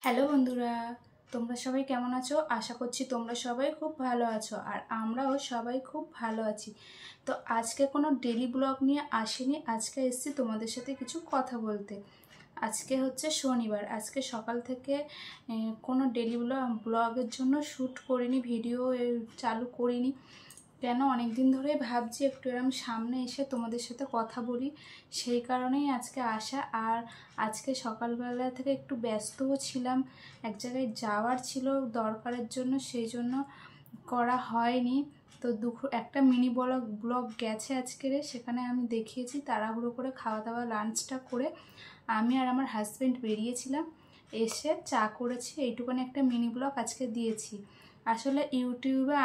Hello বন্ধুরা, তোমরা সবাই কেমন আছো? আশা করছি তোমরা সবাই খুব ভালো আছো আর আমরাও সবাই খুব ভালো আছি। তো আজকে কোনো ডেলি ব্লগ নিয়ে আসিনি, আজকে এসেছি তোমাদের সাথে কিছু কথা বলতে। আজকে হচ্ছে শনিবার, আজকে সকাল থেকে কোনো ডেলি ব্লগের জন্য শ্যুট করিনি, ভিডিও চালু করিনি। কেন, অনেক দিন ধরেই ভাবছি একটু এরকম সামনে এসে তোমাদের সাথে কথা বলি, সেই কারণেই আজকে আসা। আর আজকে সকালবেলা থেকে একটু ব্যস্তও ছিলাম, এক জায়গায় যাওয়ার ছিল দরকারের জন্য, সেই জন্য করা হয়নি। তো একটা মিনি ব্লগ গেছে আজকের, সেখানে আমি দেখিয়েছি তাড়াহুড়ো করে খাওয়া দাওয়া লাঞ্চটা করে আমি আর আমার হাজব্যান্ড বেরিয়েছিলাম, এসে চা করেছি, এইটুকুনি একটা মিনি ব্লগ আজকে দিয়েছি। আসলে ইউটিউবে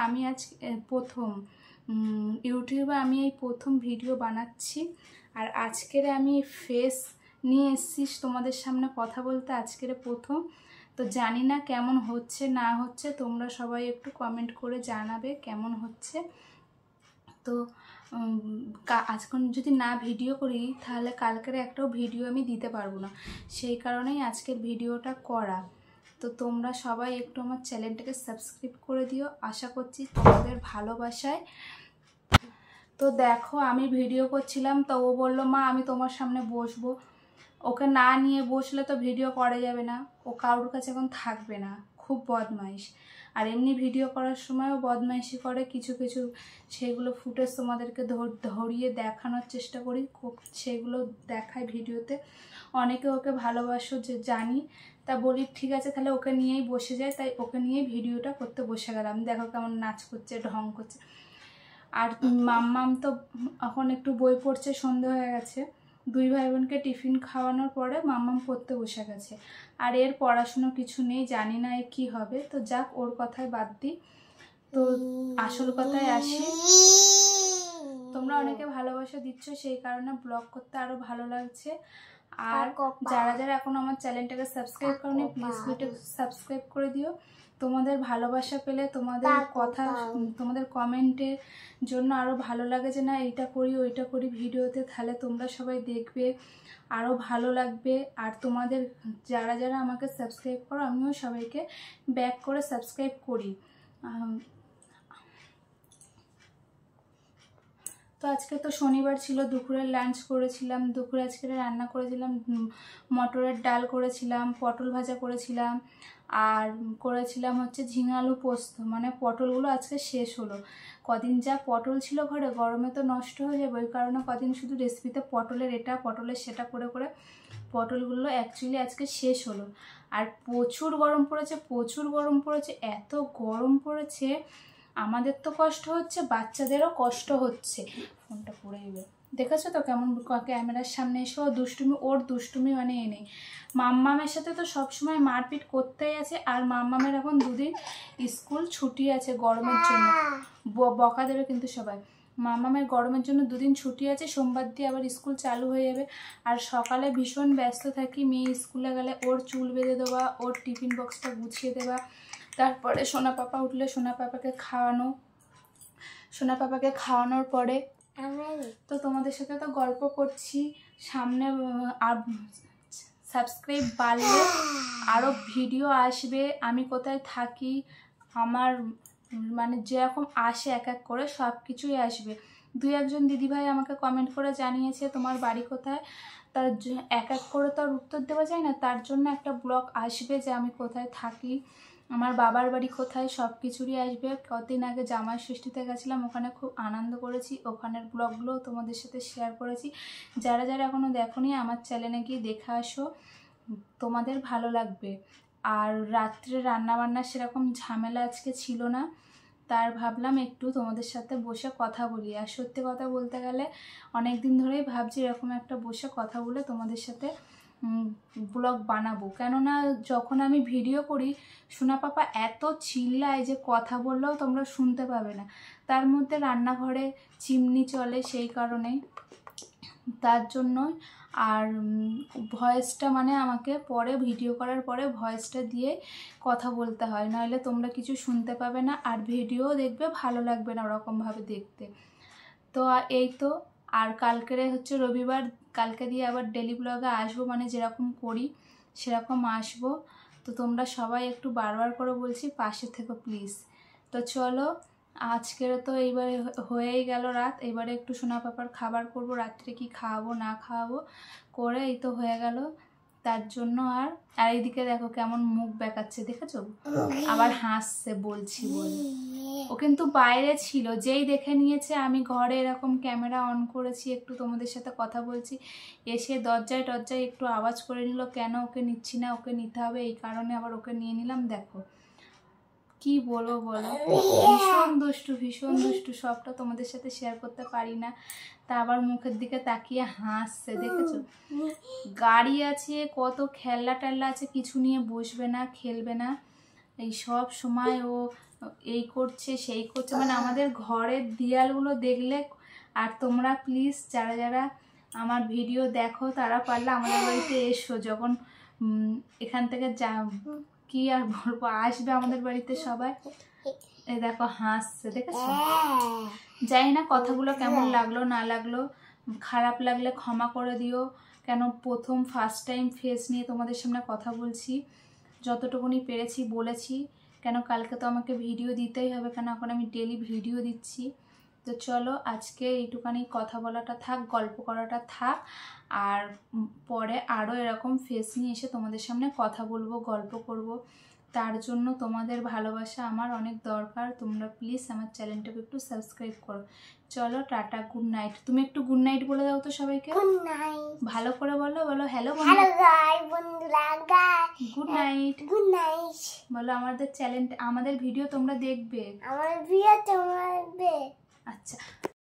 আমি এই প্রথম ভিডিও বানাচ্ছি। আর আজকের আমি ফেস নিয়ে এসেছি তোমাদের সামনে কথা বলতে, আজকের প্রথম। তো জানি না কেমন হচ্ছে না হচ্ছে, তোমরা সবাই একটু কমেন্ট করে জানাবে কেমন হচ্ছে। তো আজকে যদি না ভিডিও করি তাহলে কালকের একটাও ভিডিও আমি দিতে পারবো না, সেই কারণেই আজকের ভিডিওটা করা। তো তোমরা সবাই একটু আমার চ্যানেলটাকে সাবস্ক্রাইব করে দিও, আশা করছি তোমাদের ভালোবাসায়। তো দেখো, আমি ভিডিও করছিলাম, তো ও বললো, মা আমি তোমার সামনে বসবো। ওকে না নিয়ে বসলে তো ভিডিও করা যাবে না, ও কারোর কাছে এখন থাকবে না, খুব বদমাইশ। আর এমনি ভিডিও করার সময়ও বদমাইশি করে কিছু কিছু, সেগুলো ফুটেজ তোমাদেরকে ধরিয়ে দেখানোর চেষ্টা করি, সেগুলো দেখায় ভিডিওতে। অনেকে ওকে ভালোবাসো যে জানি, তা বলি ঠিক আছে তাহলে ওকে নিয়েই বসে যায়, তাই ওকে নিয়েই ভিডিওটা করতে বসে গেলাম। দেখো কেমন নাচ করছে, ঢং করছে। আর মাম্মাম তো এখন একটু বই পড়ছে, সন্ধে হয়ে গেছে। দুই ভাই বোনকে টিফিন খাওয়ানোর পরে মাম্মাম পড়তে বসে গেছে। আর এর পড়াশুনো কিছু নেই, জানি না এ কী হবে। তো যাক, ওর কথায় বাদ দিই, তো আসল কথায় আসি। তোমরা অনেকে ভালোবাসা দিচ্ছ, সেই কারণে ব্লগ করতে আরও ভালো লাগছে। আর যারা যারা এখন আমার চ্যানেলটাকে সাবস্ক্রাইব করোনি, প্লিজ ভিডিওটাকে সাবস্ক্রাইব করে দিও। তোমাদের ভালোবাসা পেলে, তোমাদের কথা, তোমাদের কমেন্টের জন্য আরও ভালো লাগে যে না এইটা করি ওইটা করি ভিডিওতে, তাহলে তোমরা সবাই দেখবে, আরও ভালো লাগবে। আর তোমাদের যারা যারা আমাকে সাবস্ক্রাইব করো, আমিও সবাইকে ব্যাক করে সাবস্ক্রাইব করি। তো আজকে তো শনিবার ছিল, দুপুরের লাঞ্চ করেছিলাম, দুপুরে আজকে রান্না করেছিলাম মটরের ডাল করেছিলাম, পটল ভাজা করেছিলাম, আর করেছিলাম হচ্ছে ঝিঙে আলু পোস্ত। মানে পটলগুলো আজকে শেষ হলো, কদিন যা পটল ছিল ঘরে, গরমে তো নষ্ট হয়ে যাবে, ওই কারণে কদিন শুধু রেসিপিতে পটলের এটা পটলের সেটা করে করে পটলগুলো অ্যাকচুয়ালি আজকে শেষ হলো। আর প্রচুর গরম পড়েছে, প্রচুর গরম পড়েছে, এত গরম পড়েছে, আমাদের তো কষ্ট হচ্ছে, বাচ্চাদেরও কষ্ট হচ্ছে। ফোনটা পড়ে যাবে, দেখেছো তো কেমন ক্যামেরার সামনে এসেও দুষ্টুমি, ওর দুষ্টুমি মানে নেই। মাম্মামের সাথে তো সবসময় মারপিট করতেই আছে। আর মাম্মামের এখন দুদিন স্কুল ছুটি আছে গরমের জন্য, বকা দেবে কিন্তু সবাই। মাম্মামের গরমের জন্য দুদিন ছুটি আছে, সোমবার দিয়ে আবার স্কুল চালু হয়ে যাবে। আর সকালে ভীষণ ব্যস্ত থাকি, মেয়ে স্কুলে গেলে ওর চুল বেঁধে দেওয়া, ওর টিফিন বক্সটা গুছিয়ে দেওয়া, তারপরে সোনা পাপা উঠলে সোনা পাপাকে খাওয়ানো, সোনা পাপাকে খাওয়ানোর পরে তো তোমাদের সাথে তো গল্প করছি। সামনে আর সাবস্ক্রাইব বাড়লে আরও ভিডিও আসবে, আমি কোথায় থাকি, আমার মানে যেরকম আসে এক এক করে সব কিছুই আসবে। দুই একজন দিদিভাই আমাকে কমেন্ট করে জানিয়েছে তোমার বাড়ি কোথায়, তার এক এক করে তো আর উত্তর দেওয়া যায় না, তার জন্য একটা ব্লগ আসবে যে আমি কোথায় থাকি, আমার বাবার বাড়ি কোথায়, সব কিছুরই আসবে। কদিন আগে জামাই ষষ্ঠীতে গেছিলাম, ওখানে খুব আনন্দ করেছি, ওখানের ব্লগগুলোও তোমাদের সাথে শেয়ার করেছি। যারা যারা এখনও দেখোনি আমার চ্যানেলে গিয়ে দেখে আসো, তোমাদের ভালো লাগবে। আর রাত্রে রান্নাবান্না সেরকম ঝামেলা আজকে ছিল না, তার ভাবলাম একটু তোমাদের সাথে বসে কথা বলি। আর সত্যি কথা বলতে গেলে অনেক দিন ধরেই ভাবছি এরকম একটা বসে কথা বলে তোমাদের সাথে ব্লগ বানাবো। কেননা যখন আমি ভিডিও করি সোনা পাপা এত চিল্লায় যে কথা বললেও তোমরা শুনতে পাবে না, তার মধ্যে রান্নাঘরে চিমনি চলে, সেই কারণেই, তার জন্যই। আর ভয়েসটা মানে আমাকে পরে ভিডিও করার পরে ভয়েসটা দিয়ে কথা বলতে হয়, নইলে তোমরা কিছু শুনতে পাবে না, আর ভিডিও দেখবে ভালো লাগবে না ওরকমভাবে দেখতে। তো এই তো। আর কালকেরে হচ্ছে রবিবার, কালকে দিয়ে আবার ডেলি ব্লগে আসবো, মানে যেরকম করি সেরকম আসবো। তো তো তোমরা সবাই একটু বারবার করে বলছি পাশে থেকো প্লিজ। তো চলো, আজকের তো এইবারে হয়েই গেল রাত, এবারে একটু সোনা পাপার খাবার করব, রাত্রে কি খাওয়াবো না খাওয়াবো করে এই তো হয়ে গেল। তার জন্য আর এইদিকে দেখো কেমন মুখ বেঁকাচ্ছে, দেখেছো? আবার হাসছে বলছি বলে। ও কিন্তু বাইরে ছিল, যেই দেখে নিয়েছে আমি ঘরে এরকম ক্যামেরা অন করেছি, একটু তোমাদের সাথে কথা বলছি, এসে দরজায় টরজায় একটু আওয়াজ করে নিল, কেন ওকে নিচ্ছি না, ওকে নিতে হবে, এই কারণে আবার ওকে নিয়ে নিলাম। দেখো কি বলবো বলো, ভীষণ দুষ্টু ভীষণ দুষ্টু, সবটা তোমাদের সাথে শেয়ার করতে পারি না। তা আবার মুখের দিকে তাকিয়ে হাসছে, দেখেছো? গাড়ি আছে, কত খেলনা টেলনা আছে, কিছু নিয়ে বসবে না, খেলবে না, এই সব সময় ও এই করছে সেই করছে, মানে আমাদের ঘরের দেয়ালগুলো দেখলে। আর তোমরা প্লিজ যারা যারা আমার ভিডিও দেখো তারা পারলে আমাদের বাড়িতে এসো, যখন এখান থেকে যা কি আর বলবো, আসবে আমাদের বাড়িতে সবাই। এই দেখো হাসছে, দেখেছো? জানি না কথাগুলো কেমন লাগলো না লাগলো, খারাপ লাগলে ক্ষমা করে দিও, কেন প্রথম ফার্স্ট টাইম ফেস নিয়ে তোমাদের সামনে কথা বলছি, যতটুকুনি পেরেছি বলেছি, কেন কালকে তো আমাকে ভিডিও দিতেই হবে, কেন এখন আমি ডেলি ভিডিও দিচ্ছি। তো চলো আজকে এইটুখানি কথা বলাটা থাক, গল্প করাটা থাক, আর পরে আরও এরকম ফেস নিয়ে এসে তোমাদের সামনে কথা বলবো, গল্প করব। তার জন্য তোমাদের ভালোবাসা আমার অনেক দরকার, তোমরা প্লিজ আমার চ্যানেলটাকে একটু সাবস্ক্রাইব করো। চলো টাটা, গুড নাইট। তুমি একটু গুড নাইট বলে দাও তো সবাইকে, গুড নাইট ভালো করে বলো, বলো হ্যালো হ্যালো গাইস, বন্ধুরা guys, good night good night. বলো। আমাদের চ্যানেল, আমাদের ভিডিও তোমরা দেখবে, আমার ভিডিও তোমরা দেখবে। আচ্ছা।